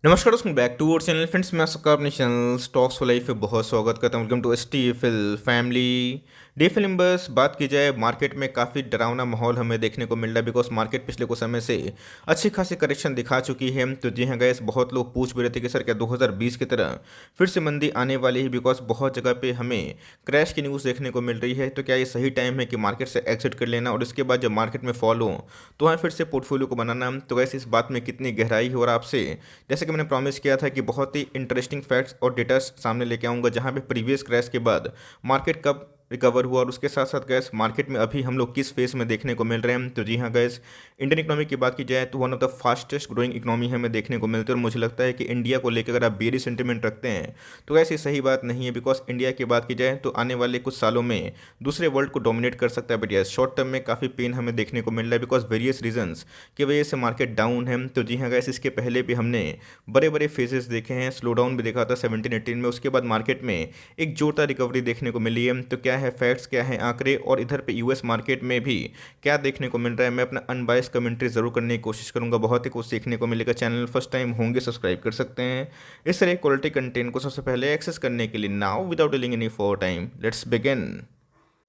नमस्कार दोस्तों, back to our channel friends. मैं आपका अपने चैनल स्टॉक्स फॉर लाइफ पे बहुत स्वागत करता हूं। Welcome to STFL family. DFL बस बात की जाए, मार्केट में काफ़ी डरावना माहौल हमें देखने को मिल रहा है बिकॉज मार्केट पिछले कुछ समय से अच्छी खासी करेक्शन दिखा चुकी है। तो जी हाँ गैस, बहुत लोग पूछ भी रहे थे कि सर क्या 2020 की तरह फिर से मंदी आने वाली है, बिकॉज बहुत जगह पे हमें क्रैश की न्यूज़ देखने को मिल रही है। तो क्या ये सही टाइम है कि मार्केट से एग्जिट कर लेना और इसके बाद जब मार्केट में फॉल हो तो वहाँ फिर से पोर्टफोलियो को बनाना। तो वैसे इस बात में कितनी गहराई है और आपसे जैसे कि मैंने प्रॉमिस किया था कि बहुत ही इंटरेस्टिंग फैक्ट्स और डेटा सामने लेके आऊँगा, जहाँ पे प्रीवियस क्रैश के बाद मार्केट कब रिकवर हुआ और उसके साथ साथ गैस मार्केट में अभी हम लोग किस फेस में देखने को मिल रहे हैं। तो जी हाँ गैस, इंडियन इकोनॉमी की बात की जाए तो one of the fastest growing economy हमें देखने को मिलती है और मुझे लगता है कि इंडिया को लेकर अगर आप बेरी सेंटिमेंट रखते हैं तो वैसे सही बात नहीं है, बिकॉज इंडिया की बात की जाए तो आने वाले कुछ सालों में दूसरे वर्ल्ड को डोमिनेट कर सकता है। बट यस, शॉर्ट टर्म में काफ़ी पेन हमें देखने को मिल रहा है बिकॉज वेरियस रीजंस की वजह से मार्केट डाउन है। तो जी हाँ गैस, इसके पहले भी हमने बड़े बड़े फेजेस देखे हैं, स्लो डाउन भी देखा था 17-18 में, उसके बाद मार्केट में एक जोरदार रिकवरी देखने को मिली है। तो क्या है फैक्ट्स, क्या है आंकड़े और इधर पे यूएस मार्केट में भी क्या देखने को मिल रहा है, मैं अपना अनबायस कमेंट्री जरूर करने की कोशिश करूंगा। बहुत ही कुछ सीखने को मिलेगा। चैनल फर्स्ट टाइम होंगे सब्सक्राइब कर सकते हैं इस तरह क्वालिटी कंटेंट को सबसे पहले एक्सेस करने के लिए। Now without dealing any for time, let's begin.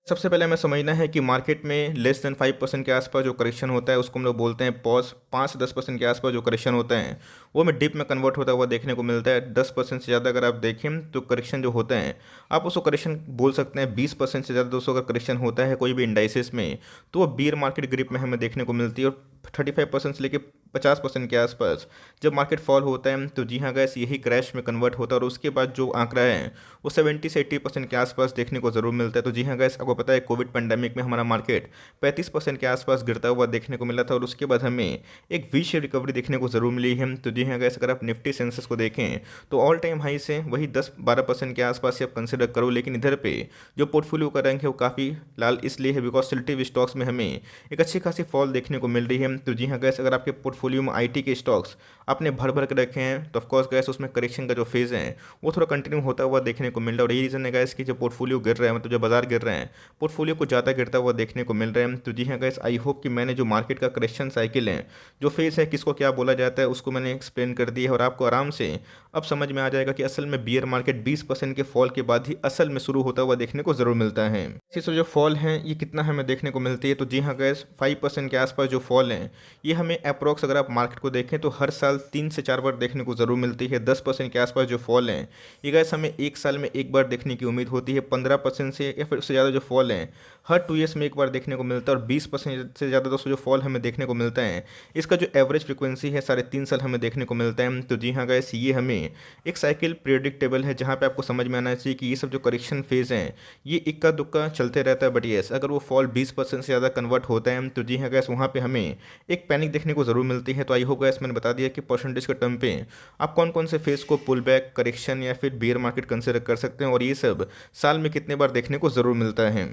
सबसे पहले हमें समझना है कि मार्केट में लेस देन 5% के आसपास जो करेक्शन होता है उसको हम लोग बोलते हैं पॉज। 5 से 10% के आसपास जो करेक्शन होता है वो हमें डिप में कन्वर्ट होता हुआ देखने को मिलता है। 10% से ज़्यादा अगर आप देखें तो करेक्शन जो होता है आप उसको करेक्शन बोल सकते हैं। 20% से ज़्यादा दोस्तों अगर करेक्शन होता है कोई भी इंडाइसिस में तो वो बियर मार्केट ग्रिप में हमें देखने को मिलती है। और 35% से लेकर 50% के आसपास जब मार्केट फॉल होता है तो जी हाँ गैस, यही क्रैश में कन्वर्ट होता है। और उसके बाद जो आंकड़ा है वो 70 से 80% के आसपास देखने को ज़रूर मिलता है। तो जी हाँ गैस, आपको पता है कोविड पेंडेमिक में हमारा मार्केट 35% के आसपास गिरता हुआ देखने को मिला था और उसके बाद हमें एक वी शेप रिकवरी देखने को ज़रूर मिली है। तो जी हाँ गैस, अगर आप निफ्टी सेंसेस को देखें तो ऑल टाइम हाई से वही 10-12% के आसपास से आप कंसिडर करो। लेकिन इधर पे जो पोर्टफोलियो का रैंक है वो काफ़ी लाल इसलिए है बिकॉज सिलेक्टिव स्टॉक्स में हमें एक अच्छी खासी फॉल देखने को मिल रही है। तो जी हाँ गैस, अगर आपके पोर्टफोलियो में आईटी के स्टॉक्स आपने भर भर के रखे हैं तो ऑफकोर्स गैस उसमें करेक्शन का जो फेज़ है वो थोड़ा कंटिन्यू होता हुआ देखने को मिल रहा है। और यही रीज़न है गैस कि जो पोर्टफोलियो गिर रहा है, मतलब जो बाजार गिर रहे हैं, पोर्टफोलियो को ज़्यादा गिरता हुआ देखने को मिल रहा है। तो जी हाँ गैस, आई होप कि मैंने जो मार्केट का करेक्शन साइकिल है, जो फेज़ है, किसको क्या बोला जाता है, उसको मैंने एक्सप्लेन कर दिया है और आपको आराम से अब समझ में आ जाएगा कि असल में बियर मार्केट 20% के फॉल के बाद ही असल में शुरू होता हुआ देखने को ज़रूर मिलता है। इसी जो फॉल है ये कितना हमें देखने को मिलती है, तो जी हाँ गैस, 5% के आसपास जो फॉल है ये हमें अप्रोक्स अगर आप मार्केट को देखें तो हर साल 3 से 4 बार देखने को ज़रूर मिलती है। 10% के आसपास जो फॉल है ये गैस हमें एक साल में एक बार देखने की उम्मीद होती है। 15% से या फिर उससे ज़्यादा जो फॉल है हर 2 ईयर्स में एक बार देखने को मिलता है। और 20% से ज़्यादा दोस्तों जो फॉल हमें देखने को मिलता है इसका जो एवरेज फ्रिक्वेंसी है 3.5 साल हमें देखने को मिलता है। तो जी हाँ गैस, ये हमें एक साइकिल प्रिडिक्टेबल है जहाँ पे आपको समझ में आना चाहिए कि ये सब जो करेक्शन फेज़ हैं ये इक्का दुक्का चलते रहता है। बट येस, अगर वो फॉल 20% से ज़्यादा कन्वर्ट होता है तो जी हाँ गैस, वहाँ पे हमें एक पैनिक देखने को ज़रूर मिलती है। तो आई होप गैस मैंने बता दिया कि परसेंटेज के टर्म पे आप कौन कौन से फेज़ को पुल बैक, करेक्शन या फिर बियर मार्केट कंसिडर कर सकते हैं और ये सब साल में कितने बार देखने को ज़रूर मिलता है।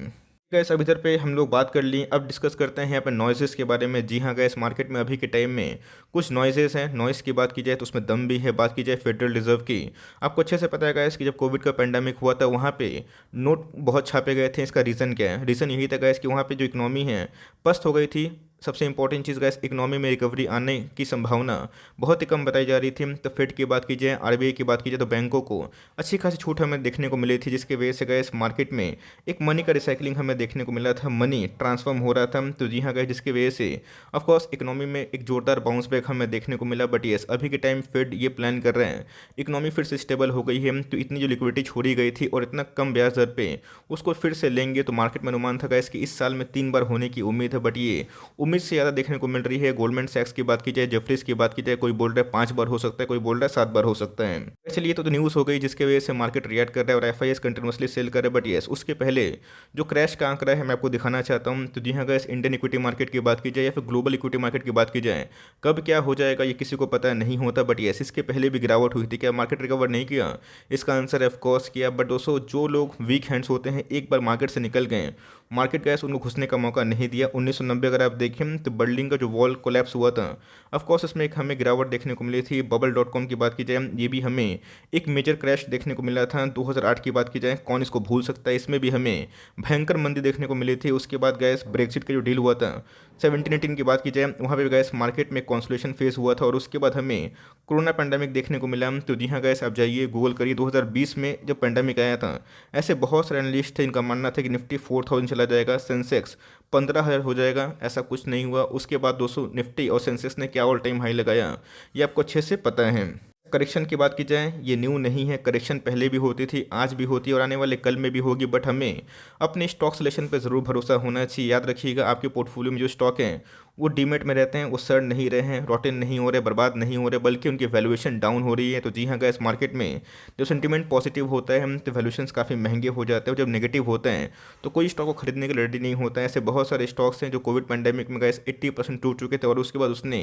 गैस, अब इधर पे हम लोग बात कर ली, अब डिस्कस करते हैं यहाँ पे नॉइजेस के बारे में। जी हाँ गैस, मार्केट में अभी के टाइम में कुछ नॉइजेस हैं। नॉइज़ की बात की जाए तो उसमें दम भी है। बात की जाए फेडरल रिजर्व की, आपको अच्छे से पता है गैस कि जब कोविड का पेंडेमिक हुआ था वहाँ पे नोट बहुत छापे गए थे। इसका रीज़न क्या है? रीज़न यही था गैस कि वहाँ पे जो इकोनॉमी है पस्त हो गई थी। सबसे इंपॉर्टेंट चीज़ गैस, इकोनॉमी में रिकवरी आने की संभावना बहुत ही कम बताई जा रही थी। तो फेड की बात की जाए, आरबीआई की बात की जाए तो बैंकों को अच्छी खासी छूट हमें देखने को मिली थी, जिसकी वजह से गैस मार्केट में एक मनी का रिसाइकलिंग हमें देखने को मिला था, मनी ट्रांसफॉर्म हो रहा था। तो जी हाँ गैस, जिसकी वजह से ऑफकोर्स इकोनॉमी में एक जोरदार बाउंस बैक हमें देखने को मिला। बट येस, अभी के टाइम फेड ये प्लान कर रहे हैं, इकोनॉमी फिर से स्टेबल हो गई है तो इतनी जो लिक्विडिटी छोड़ी गई थी और इतना कम ब्याज दर पे उसको फिर से लेंगे। तो मार्केट में अनुमान था गैस कि इस साल में 3 बार होने की उम्मीद है। बट ये उम्मीद से ज़्यादा देखने को मिल रही है। गोल्डमैन सैक्स की बात की जाए, जेफरीज की बात की जाए, कोई बोल रहा है 5 बार हो सकता है, कोई बोल रहा है 7 बार हो सकता है। चलिए, तो न्यूज़ हो गई जिसकी वजह से मार्केट रिएक्ट कर रहा है और एफआईएस कंटिन्यूसली सेल कर रहे हैं। बट येस, उसके पहले जो क्रैश का आंकड़ा है मैं आपको दिखाना चाहता हूँ। तो जी हाँ गैस, इंडियन इक्विटी मार्केट की बात की जाए या फिर ग्लोबल इक्विटी मार्केट की बात की जाए, कब क्या हो जाएगा ये किसी को पता नहीं होता। बट येस, इसके पहले भी गिरावट हुई थी। क्या मार्केट रिकवर नहीं किया? इसका आंसर ऑफकोर्स किया। बट दोस्तों, जो लोग वीक हैंड्स होते हैं एक बार मार्केट से निकल गए, मार्केट गैस उनको घुसने का मौका नहीं दिया। 1990 अगर आप देखें देखें तो बर्लिन का जो वॉल कोलैप्स हुआ था, ऑफ कोर्स इसमें एक हमें गिरावट देखने को मिली थी। बबल डॉट कॉम की बात की जाए, ये भी हमें एक मेजर क्रैश देखने को मिला था। 2008 की बात की जाए, कौन इसको भूल सकता है, इसमें भी हमें भयंकर मंदी देखने को मिली थी। उसके बाद गैस ब्रेक्सिट का जो डील हुआ था 17-18 की बात की जाए, वहाँ पे गैस मार्केट में कॉन्सोलेशन फेज हुआ था। और उसके बाद हमें कोरोना पेंडेमिक देखने को मिला। तो जी हाँ गैस, आप जाइए गूगल करिए, 2020 में जब पेंडेमिक आया था, ऐसे बहुत सारे एनालिस्ट थे, इनका मानना था कि निफ्टी 4000 चला जाएगा, सेंसेक्स 15,000 हो जाएगा। ऐसा कुछ नहीं हुआ। उसके बाद दोस्तों निफ्टी और सेंसेक्स ने क्या ऑल टाइम हाई लगाया, ये आपको अच्छे से पता है। करेक्शन की बात की जाए, ये न्यू नहीं है, करेक्शन पहले भी होती थी, आज भी होती है और आने वाले कल में भी होगी। बट हमें अपने स्टॉक सिलेक्शन पे ज़रूर भरोसा होना चाहिए। याद रखिएगा, आपके पोर्टफोलियो में जो स्टॉक हैं वो डीमेट में रहते हैं, वो सड़ नहीं रहे हैं, रॉटन नहीं हो रहे, बर्बाद नहीं हो रहे, बल्कि उनकी वैल्यूएशन डाउन हो रही है। तो जी हाँ गैस, मार्केट में जब सेंटीमेंट पॉजिटिव होता है तो वैल्यूएशंस काफ़ी महंगे हो जाते हैं, और जब नेगेटिव होते हैं तो कोई स्टॉक को खरीदने के लिए रेडी नहीं होता है। ऐसे बहुत सारे स्टॉक्स हैं जो कोविड पैंडेमिक में गैस 80% टूट चुके थे, और उसके बाद उसने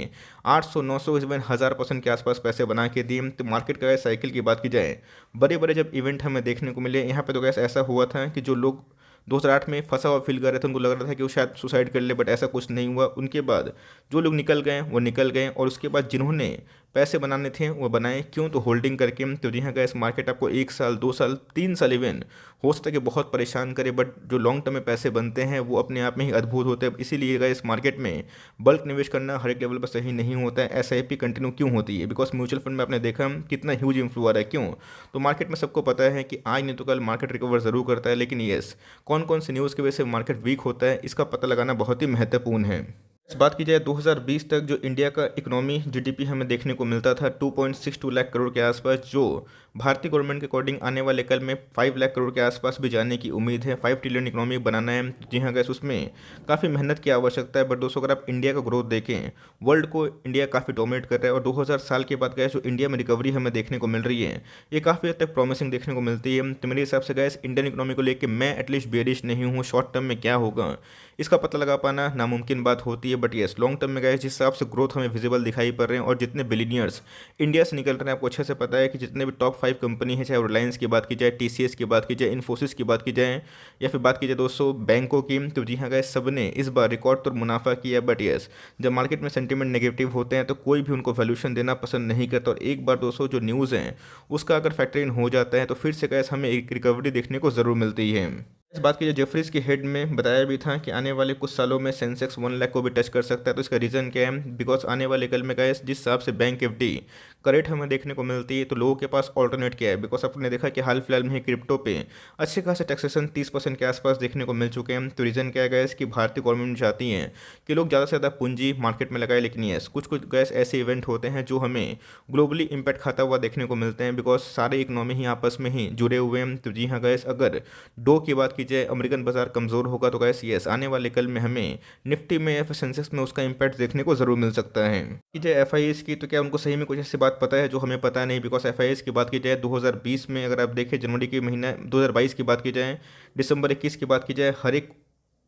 800 900 इवन 1000% के आसपास पैसे बना के दिए। तो मार्केट का गैस साइकिल की बात की जाए, बड़े बड़े जब इवेंट हमें देखने को मिले, यहाँ पे तो गैस ऐसा हुआ था कि जो लोग 2008 में फंसा हुआ फील कर रहे थे, उनको लग रहा था कि वो शायद सुसाइड कर ले, बट ऐसा कुछ नहीं हुआ। उनके बाद जो लोग निकल गए वो निकल गए, और उसके बाद जिन्होंने पैसे बनाने थे वो बनाए। क्यों? तो होल्डिंग करके। तो जी हाँ गैस, मार्केट आपको 1 साल 2 साल 3 साल इवन हो सकता है कि बहुत परेशान करे, बट जो लॉन्ग टर्म में पैसे बनते हैं वो अपने आप में ही अद्भुत होते हैं। इसीलिए गैस, मार्केट में बल्क निवेश करना हर एक लेवल पर सही नहीं होता है। एसआईपी कंटिन्यू क्यों होती है? बिकॉज म्यूचुअल फंड में आपने देखा कितना ह्यूज इन्फ्लो आ रहा है। क्यों? तो मार्केट में सबको पता है कि आज नहीं तो कल मार्केट रिकवर ज़रूर करता है, लेकिन येस, कौन कौन सी न्यूज़ की वजह से मार्केट वीक होता है, इसका पता लगाना बहुत ही महत्वपूर्ण है। इस बात की जाए, 2020 तक जो इंडिया का इकोनॉमी जीडीपी हमें देखने को मिलता था 2.62 लाख करोड़ के आसपास, जो भारतीय गवर्नमेंट के अकॉर्डिंग आने वाले कल में 5 लाख करोड़ के आसपास भी जाने की उम्मीद है। 5 ट्रिलियन इकोनॉमी बनाना है। जी हाँ गैस, उसमें काफ़ी मेहनत की आवश्यकता है। बट दोस्तों, अगर आप इंडिया का ग्रोथ देखें, वर्ल्ड को इंडिया काफ़ी डोमिनेट कर रहा है, और 2000 साल के बाद गैस जो इंडिया में रिकवरी हमें देखने को मिल रही है, ये काफ़ी हद तक प्रॉमिसिंग देखने को मिलती है। तो मेरे हिसाब से गैस, इंडियन इकोनॉमी को लेकर मैं एटलीस्ट बेरिश नहीं हूँ। शॉर्ट टर्म में क्या होगा इसका पता लगा पाना नामुमकिन बात होती है, बट येस, लॉन्ग टर्म में गए जिस हिसाब से ग्रोथ हमें विजिबल दिखाई पड़ रहे हैं, और जितने बिलीनियर्स इंडिया से निकल रहे हैं, आपको अच्छे से पता है कि जितने भी टॉप 5 कंपनी है, चाहे रिलायंस की बात की जाए, टीसीएस की बात की जाए, इन्फोसिस की बात की जाए, या फिर बात की जाए दोस्तों बैंकों की, तो जी हाँ गए, सब ने इस बार रिकॉर्ड तोड़ मुनाफा किया। बट येस, जब मार्केट में सेंटीमेंट नेगेटिव होते हैं तो कोई भी उनको वैल्यूशन देना पसंद नहीं करता, और एक बार दोस्तों जो न्यूज़ हैं उसका अगर फैक्टर इन हो जाता है तो फिर से गैस हमें एक रिकवरी देखने को ज़रूर मिलती है। इस बात की जो जेफरीज के हेड में बताया भी था कि आने वाले कुछ सालों में सेंसेक्स 1 लाख को भी टच कर सकता है। तो इसका रीज़न क्या है? बिकॉज आने वाले कल में गए जिस हिसाब से बैंक एफडी करेट हमें देखने को मिलती है, तो लोगों के पास ऑल्टरनेट क्या है? बिकॉज आपने देखा कि हाल फिलहाल में ही क्रिप्टो पे अच्छे खासे टैक्सेशन 30% के आसपास देखने को मिल चुके हैं। तो रीज़न क्या है गैस कि भारतीय गवर्नमेंट चाहती है कि लोग ज़्यादा से ज़्यादा पूंजी मार्केट में लगाए। लेकिन यस, कुछ कुछ गैस ऐसे इवेंट होते हैं जो हमें ग्लोबली इम्पैक्ट खाता हुआ देखने को मिलते हैं, बिकॉज सारे इकोनॉमी ही आपस में ही जुड़े हुए हैं। तो जी हाँ गैस, अगर डो की बात की जाए, अमेरिकन बाजार कमज़ोर होगा तो गैस यस, आने वाले कल में हमें निफ्टी में या फिर सेंसेक्स में उसका इम्पैक्ट देखने को ज़रूर मिल सकता है। की जाए एफ की, तो क्या उनको सही में कुछ ऐसी बात पता है जो हमें पता नहीं? बिकॉज एफ की बात की जाए 2020 में, अगर आप देखें जनवरी के महीना, 2022 की बात की जाए, दिसंबर 21 की बात की जाए, हर एक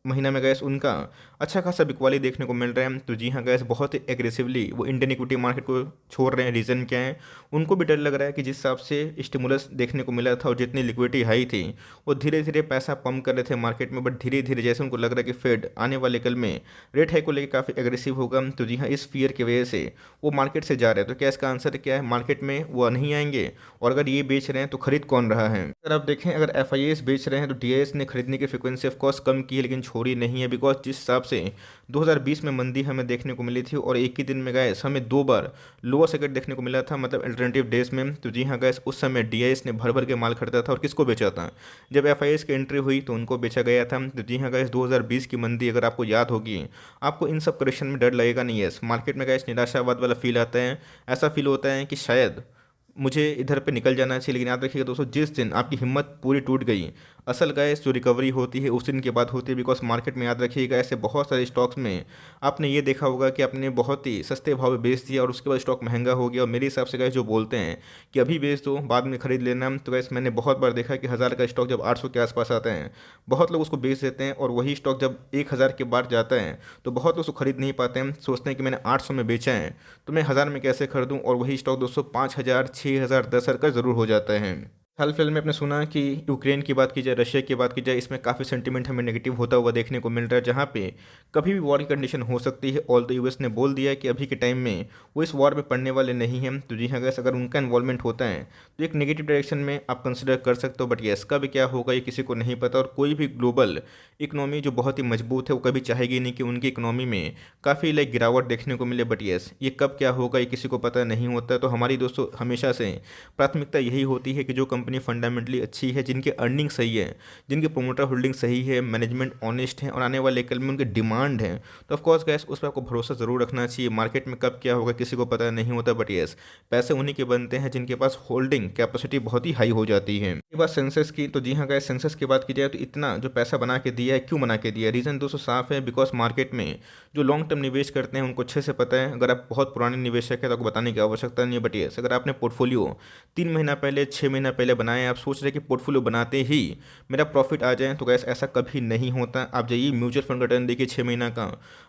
महीना में गैस उनका अच्छा खासा बिकवाली देखने को मिल रहा है। तो जी हाँ गैस, बहुत ही एग्रेसिवली वो इंडियन इक्विटी मार्केट को छोड़ रहे हैं। रीज़न क्या है? उनको भी डर लग रहा है कि जिस हिसाब से स्टिमुलस देखने को मिला था और जितनी लिक्विडिटी हाई थी, वो धीरे धीरे पैसा पंप कर रहे थे मार्केट में। बट धीरे धीरे जैसे उनको लग रहा है कि फेड आने वाले कल में रेट हाई को लेकर काफ़ी एग्रेसिव होगा, तो जी हाँ, इस फियर की वजह से वो मार्केट से जा रहे हैं। तो क्या इसका आंसर क्या है? मार्केट में वो नहीं आएंगे, और अगर ये बेच रहे हैं तो खरीद कौन रहा है? अगर आप देखें, अगर एफ बेच रहे हैं तो डी ने खरीदने की फ्रिक्वेंसी ऑफकोर्स कम की है, लेकिन छोड़ी नहीं है। बिकॉज जिस हिसाब से 2020 में मंदी हमें देखने को मिली थी, और एक ही दिन में गैस हमें 2 बार लोअर सर्किट देखने को मिला था, मतलब अल्टरनेटिव डेज में। तो जी हाँ गैस, उस समय डीआईएस ने भर भर के माल खरीदा था, और किसको बेचा था? जब एफआईएस की एंट्री हुई तो उनको बेचा गया था। तो जी हाँ गैस, 2020 की मंदी अगर आपको याद होगी, आपको इन सब करेक्शन में डर लगेगा नहीं। यस, मार्केट में गैस निराशावाद वाला फील आता है, ऐसा फील होता है कि शायद मुझे इधर पे निकल जाना चाहिए। लेकिन याद रखिएगा दोस्तों, जिस दिन आपकी हिम्मत पूरी टूट गई, असल गैस जो रिकवरी होती है उस दिन के बाद होती है। बिकॉज मार्केट में याद रखिएगा, ऐसे बहुत सारे स्टॉक्स में आपने ये देखा होगा कि आपने बहुत ही सस्ते भाव में बेच दिया और उसके बाद स्टॉक महंगा हो गया। और मेरे हिसाब से गैस जो बोलते हैं कि अभी बेच दो बाद में खरीद लेना, तो गैस मैंने बहुत बार देखा कि 1000 का स्टॉक जब 800 के आसपास आता है, बहुत लोग उसको बेच देते हैं, और वही स्टॉक जब 1000 के बाद जाता है तो बहुत लोग उसको खरीद नहीं पाते हैं। सोचते हैं कि मैंने 800 में बेचा है तो मैं 1000 में कैसे खरीदूँ, और वही स्टॉक दोस्तों 5000, 6000, 10,000 का ज़रूर हो जाता है। हाल फिलहाल में आपने सुना कि यूक्रेन की बात की जाए, रशिया की बात की जाए, इसमें काफ़ी सेंटीमेंट हमें नेगेटिव होता हुआ देखने को मिल रहा है, जहाँ पे कभी भी वॉर की कंडीशन हो सकती है। ऑल द यूएस ने बोल दिया है कि अभी के टाइम में वो इस वॉर में पड़ने वाले नहीं हैं। तो जी हाँ गैस, अगर उनका इन्वॉल्वमेंट होता है तो एक नेगेटिव डायरेक्शन में आप कंसिडर कर सकते हो, बट येस कब क्या होगा ये किसी को नहीं पता। और कोई भी ग्लोबल इकोनॉमी जो बहुत ही मजबूत है वो कभी चाहेगी नहीं कि उनकी इकोनॉमी में काफ़ी लाइक गिरावट देखने को मिले, बट येस ये कब क्या होगा ये किसी को पता नहीं होता। तो हमारी दोस्तों हमेशा से प्राथमिकता यही होती है कि जो कंपनी फंडामेंटली अच्छी है, जिनकी अर्निंग सही है, जिनकी प्रोमोटर होल्डिंग सही है, मैनेजमेंट ऑनेस्ट है और आने वाले कल में उनकी डिमांड है, तो ऑफकोर्स गैस उस पर आपको भरोसा ज़रूर रखना चाहिए। मार्केट में कब क्या होगा किसी को पता नहीं होता, बट येस पैसे उन्हीं के बनते हैं जिनके पास होल्डिंग कैपेसिटी बहुत ही हाई हो जाती है। ये बात सेंसस की, तो जी हाँ गैस सेंसस की बात की जाए तो इतना जो पैसा बना के दिया है, क्यों बना के दिया है, रीज़न दोस्तों साफ है। बिकॉज मार्केट में जो लॉन्ग टर्म निवेश करते हैं उनको अच्छे से पता है। अगर आप बहुत पुराने निवेशक है तो आपको बताने की आवश्यकता नहीं है, बट येस अगर आपने पोर्टफोलियो 3 महीना पहले 6 महीना पहले बनाए, आप सोच रहे कि पोर्टफोलियो बनाते ही मेरा प्रॉफिट आ जाए, तो गैस ऐसा कभी नहीं होता। आप जाइए म्यूचुअल फंड का रिटर्न देखिए 6 महीना का,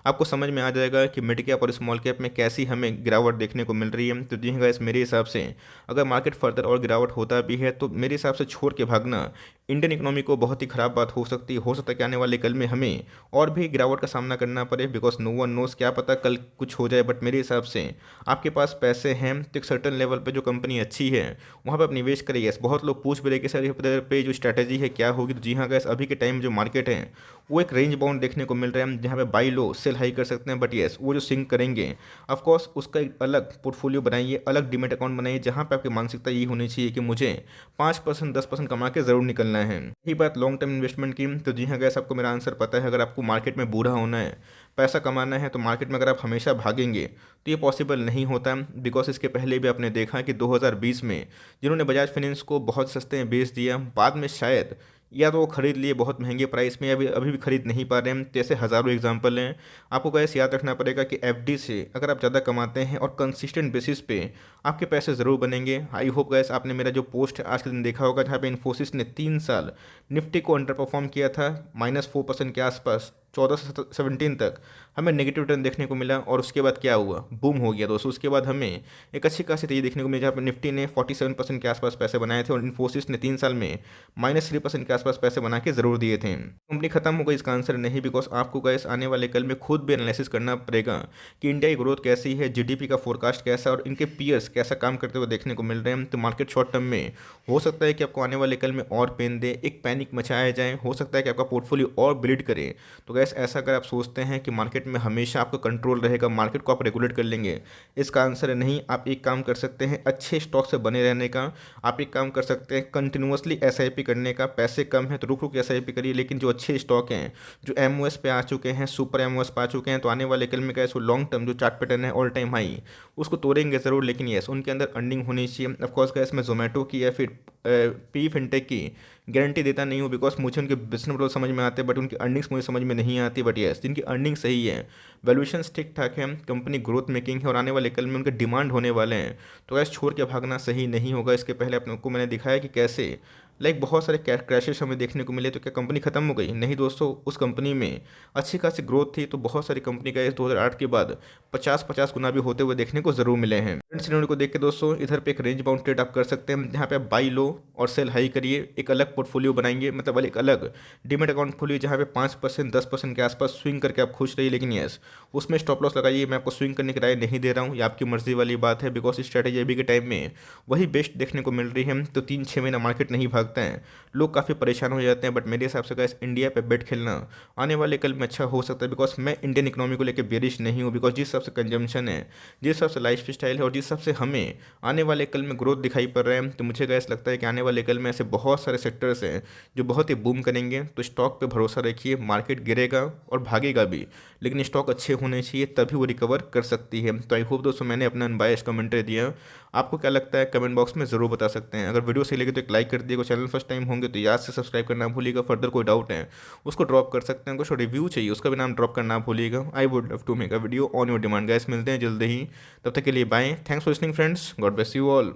आपको समझ में आ जाएगा कि मिड कैप और स्मॉल कैप में कैसी हमें गिरावट देखने को मिल रही है। तो जी हाँ गैस, मेरे हिसाब से अगर मार्केट फर्दर और गिरावट होता भी है तो मेरे हिसाब से छोड़ के भागना इंडियन इकोनॉमी को बहुत ही ख़राब बात हो सकती है। हो सकता है कि आने वाले कल में हमें और भी गिरावट का सामना करना पड़े, बिकॉज नो वन नोस, क्या पता कल कुछ हो जाए। बट मेरे हिसाब से आपके पास पैसे हैं तो एक सर्टन लेवल पे जो कंपनी अच्छी है वहाँ पे आप निवेश करें। यस, बहुत लोग पूछ भी रहे कि सर इधर पे जो स्ट्रैटेजी है क्या होगी, तो जी हाँ गैस, अभी के टाइम जो मार्केट है वो एक रेंज बाउंड देखने को मिल रहा है, जहाँ पे बाई लो सेल हाई कर सकते हैं। बट यस वो जो सिंक करेंगे ऑफकोर्स उसका एक अलग पोर्टफोलियो बनाइए, अलग डीमेट अकाउंट बनाइए, जहाँ पे आपकी मानसिकता ये होनी चाहिए कि मुझे 5% 10% कमा के ज़रूर निकलना है। यही बात लॉन्ग टर्म इन्वेस्टमेंट की, तो जी हाँ गैस आपको मेरा आंसर पता है। अगर आपको मार्केट में बूढ़ा होना है, पैसा कमाना है, तो मार्केट में अगर आप हमेशा भागेंगे तो ये पॉसिबल नहीं होता। बिकॉज इसके पहले भी आपने देखा कि 2020 में जिन्होंने बजाज फाइनेंस को बहुत सस्ते में बेच दिया, बाद में शायद या तो वो खरीद लिए बहुत महंगे प्राइस में, या अभी भी खरीद नहीं पा रहे हैं। जैसे हज़ारों एग्जांपल हैं। आपको कैसे याद रखना पड़ेगा कि एफडी से अगर आप ज़्यादा कमाते हैं और कंसिस्टेंट बेसिस पे आपके पैसे ज़रूर बनेंगे। आई होप गैस आपने मेरा जो पोस्ट आज के दिन देखा होगा, जहाँ पे इन्फोसिस ने 3 साल निफ्टी को अंडर परफॉर्म किया था, -4% के आसपास 14 से 17 तक हमें नेगेटिव रिटर्न देखने को मिला। और उसके बाद क्या हुआ, बूम हो गया दोस्तों। उसके बाद हमें एक अच्छी खासी तेजी देखने को मिली, जहाँ पर निफ्टी ने 47% के आसपास पैसे बनाए थे और इन्फोसिस ने 3 साल में -3% के आसपास पैसे बना के ज़रूर दिए थे। कंपनी खत्म हो गई, इसका आंसर नहीं। बिकॉज आपको गैस आने वाले कल में खुद भी एनालिसिस करना पड़ेगा कि इंडिया की ग्रोथ कैसी है, जीडीपी का फोरकास्ट कैसा है और इनके पीयर्स कैसा काम करते हुए देखने को मिल रहे हैं। तो मार्केट शॉर्ट टर्म में हो सकता है कि आपको आने वाले कल में और पेन दे, एक पैनिक मचाया जाए, हो सकता है कि आपका पोर्टफोलियो और बिल्ड करे। तो गैस ऐसा अगर आप सोचते हैं कि मार्केट में हमेशा आपका कंट्रोल रहेगा, मार्केट को आप रेगुलेट कर लेंगे, इसका आंसर है नहीं। आप एक काम कर सकते हैं अच्छे स्टॉक से बने रहने का, आप एक काम कर सकते हैं कंटिन्यूसली एसआईपी करने का। पैसे कम है तो रुक रुक एसआईपी करिए, लेकिन जो अच्छे स्टॉक हैं, जो एमओएस पे आ चुके हैं, सुपर एमओएस पे आ चुके हैं, तो आने वाले कल में कैसे लॉन्ग टर्म जो चार्ट पैटर्न है ऑल टाइम हाई उसको तोड़ेंगे ज़रूर। लेकिन यस उनके अंदर अर्निंग होनी चाहिए। ऑफकोर्स गैस मैं जोमेटो की या फिर पी फिनटेक की गारंटी देता नहीं हूँ, बिकॉज मुझे उनके बिजनेस मॉडल समझ में आते हैं, बट उनकी अर्निंग्स मुझे समझ में नहीं आती। बट यस जिनकी अर्निंग सही है, वैल्यूएशंस ठीक ठाक है, कंपनी ग्रोथ मेकिंग है और आने वाले कल में उनके डिमांड होने वाले हैं, तो गैस छोड़ के भागना सही नहीं होगा। इसके पहले आपको मैंने दिखाया कि कैसे लाइक बहुत सारे क्रैशेस हमें देखने को मिले। तो क्या कंपनी खत्म हो गई? नहीं दोस्तों, उस कंपनी में अच्छी खासी ग्रोथ थी। तो बहुत सारी कंपनी का इस 2008 के बाद 50-50 गुना भी होते हुए देखने को ज़रूर मिले हैं। फ्रेंड्स सिनेरियो को देख के दोस्तों इधर पे एक रेंज बाउंड ट्रेड आप कर सकते हैं, जहाँ पे आप बाई लो और सेल हाई करिए। एक अलग पोर्टफोलियो बनाएंगे, मतलब एक अलग डीमेट अकाउंट खोलिए, जहाँ पे 5% 10% के आसपास स्विंग करके आप खुश रहिए। लेकिन यस उसमें स्टॉप लॉस लगाइए। मैं आपको स्विंग करने की राय नहीं दे रहा हूँ, ये आपकी मर्जी वाली बात है। बिकॉज स्ट्रैटेजी अभी के टाइम में वही बेस्ट देखने को मिल रही है। तो 3-6 महीना मार्केट नहीं भागता है, लोग काफ़ी परेशान हो जाते हैं। बट मेरे हिसाब से गाइस इंडिया पे बेट खेलना आने वाले कल में अच्छा हो सकता है। बिकॉज मैं इंडियन इकोनॉमी को लेकर बेरिश नहीं हूँ। बिकॉज जिस हिसाब से कंजम्पशन है, जिस हिसाब से लाइफ स्टाइल है और जिस हिसाब से हमें आने वाले कल में ग्रोथ दिखाई पड़ रहा है, तो मुझे गाइस लगता है कि आने वाले कल में ऐसे बहुत सारे सेक्टर्स हैं जो बहुत ही बूम करेंगे। तो स्टॉक पे भरोसा रखिए, मार्केट गिरेगा और भागेगा भी, लेकिन स्टॉक अच्छे होने चाहिए तभी वो रिकवर कर सकती है। तो आई होप दोस्तों मैंने अपना अनबायस्ड कमेंट्री दिया। आपको क्या लगता है कमेंट बॉक्स में ज़रूर बता सकते हैं। अगर वीडियो सही लगे तो एक लाइक कर दिएगा, चैनल फर्स्ट टाइम होंगे तो याद से सब्सक्राइब करना भूलिएगा। फर्दर कोई डाउट है उसको ड्रॉप कर सकते हैं, कुछ रिव्यू चाहिए उसका भी नाम ड्रॉप करना भूलिएगा। I would love to make a video on your demand. Guys मिलते हैं जल्द ही, तब तक के लिए bye. Thanks for listening friends, God bless you all.